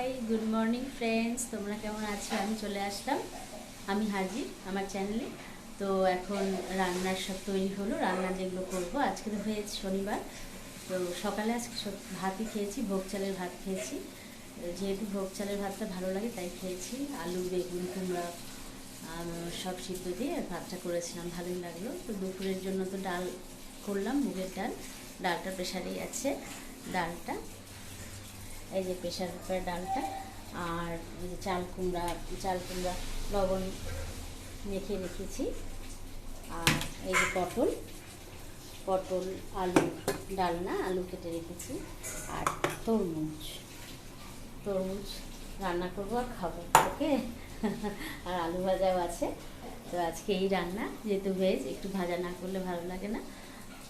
High, good morning friends. তোমরা কেমন আছো? আমি চলে আসলাম, আমি হাজির আমার চ্যানেলে। তো এখন রান্নার সব তৈরি হলো, রান্না যেগুলো করবো। আজকে তো ভেজ, শনিবার। তো সকালে আজকে সব ভাতই খেয়েছি, ভোগ চালের ভাত খেয়েছি। যেহেতু ভোগ চালের ভাতটা ভালো লাগে তাই খেয়েছি। আলু, বেগুন, কুমড়া সব সিদ্ধ দিয়ে ভাতটা করেছিলাম, ভালোই লাগলো। তো দুপুরের জন্য তো ডাল করলাম, মুগের ডাল। ডালটা প্রেশারেই আছে। ডালটা এই যে প্রেশার কুকার ডালটা, আর এই যে চাল কুমড়া লবণ মেখে রেখেছি। আর এই যে পটল আলু ডালনা, আলু কেটে রেখেছি। আর তরমুজ রান্না করবো আর খাবো, ওকে। আর আলু ভাজাও আছে। তো আজকে এই রান্না, যেহেতু ভেজ, একটু ভাজা না করলে ভালো লাগে না।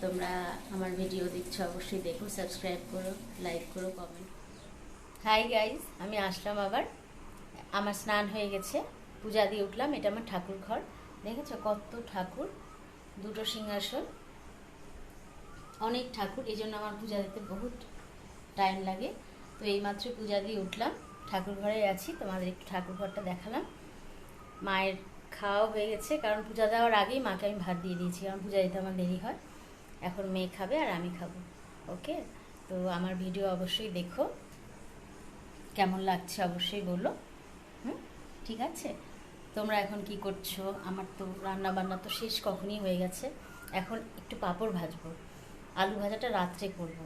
তোমরা আমার ভিডিও দেখছো, অবশ্যই দেখো, সাবস্ক্রাইব করো, লাইক করো, কমেন্ট। হাই গাইজ, আমি আসলাম আবার। আমার স্নান হয়ে গেছে, পূজা দিয়ে উঠলাম। এটা আমার ঠাকুর ঘর, দেখেছো কত ঠাকুর, দুটো সিংহাসন, অনেক ঠাকুর। এই জন্য আমার পূজা দিতে বহুত টাইম লাগে। তো এইমাত্র পূজা দিয়ে উঠলাম, ঠাকুর ঘরে আছি। তোমাদের একটু ঠাকুর ঘরটা দেখালাম। মায়ের খাওয়া হয়ে গেছে, কারণ পূজা দেওয়ার আগেই মাকে আমি ভাত দিয়ে দিয়েছি, কারণ পূজা দিতে আমার দেরি হয়। এখন মেয়ে খাবে আর আমি খাবো, ওকে। তো আমার ভিডিও অবশ্যই দেখো, কেমন লাগছে অবশ্যই বলো। ঠিক আছে। তোমরা এখন কি করছো? আমার তো রান্না বান্না তো শেষ কখনই হয়ে গেছে। এখন একটু পাঁপড় ভাজবো। আলু ভাজাটা রাত্রে করব।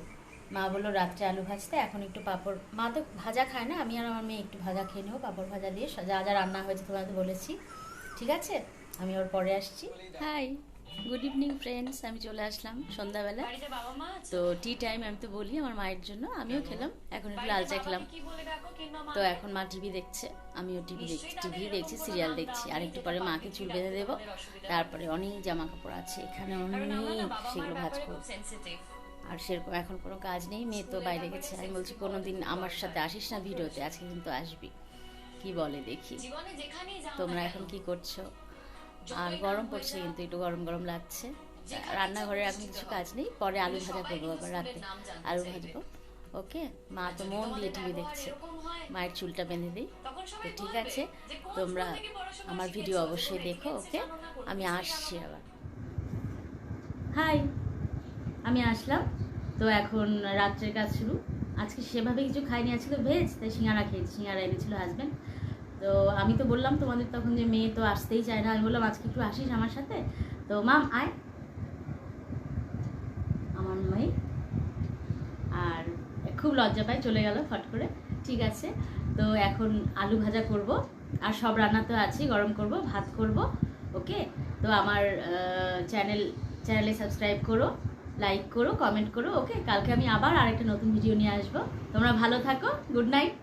মা বললো রাত্রে আলু ভাজতে, এখন একটু পাঁপড়। মা তো ভাজা খায় না, আমি আর আমার মেয়ে একটু ভাজা খেয়ে নেবো পাঁপড় ভাজা দিয়ে। যা যা রান্না হয়েছে তোমাদের বলেছি, ঠিক আছে। আমি ওর পরে আসছি। Hi, good evening friends. আমি চলে আসলাম সন্ধ্যাবেলা। তো টি টাইম আমি তো বলি আমার মায়ের জন্য, আমিও খেলাম। এখন একটু লাল চা খেলাম। তো এখন মা টিভি দেখছে, আমিও টিভি দেখছি, সিরিয়াল দেখছি। আর একটু পরে মাকে চুল বেঁধে দেবো। তারপরে অনেক জামা কাপড় আছে এখানে, অনেক, সেগুলো ভাঁজ করবো। আর সেরকম এখন কোনো কাজ নেই, মেয়ে তো বাইরে গেছে। আমি বলছি কোনোদিন আমার সাথে আসিস না ভিডিওতে, আজকে কিন্তু আসবি। কি বলে দেখি। তোমরা এখন কি করছো? আর গরম পড়ছে, কিন্তু একটু গরম গরম লাগছে। রান্নাঘরে এখন কিছু কাজ নেই, পরে আলু ভাজা করবো, আবার রাতে আলু ভাজবো, ওকে। মা তো মন দিয়ে টিভি দেখছে, মায়ের চুলটা বেঁধে দিই। তো ঠিক আছে, তোমরা আমার ভিডিও অবশ্যই দেখো, ওকে। আমি আসছি আবার। হাই, আমি আসলাম। তো এখন রাত্রের কাজ শুরু। আজকে সেভাবে কিছু খাইনি, আজকে তো ভেজ, তাই সিঙ্গারা খেয়েছি। সিঙ্গারা এনেছিল হাজব্যান্ড। তো আমি তো বললাম তোমাদের তখন যে মেয়ে তো আসতেই চায় না। আমি বললাম আজকে একটু আসিস আমার সাথে। তো মাম আয়, আমার মেয়ে। আর খুব লজ্জা পায়, চলে গেল ফট করে। ঠিক আছে, তো এখন আলু ভাজা করব। আর সব রান্না তো আছেই, গরম করব, ভাত করব, ওকে। তো আমার চ্যানেলে সাবস্ক্রাইব করো, লাইক করো, কমেন্ট করো, ওকে। কালকে আমি আবার আরেকটা নতুন ভিডিও নিয়ে আসবো। তোমরা ভালো থাকো, গুড নাইট।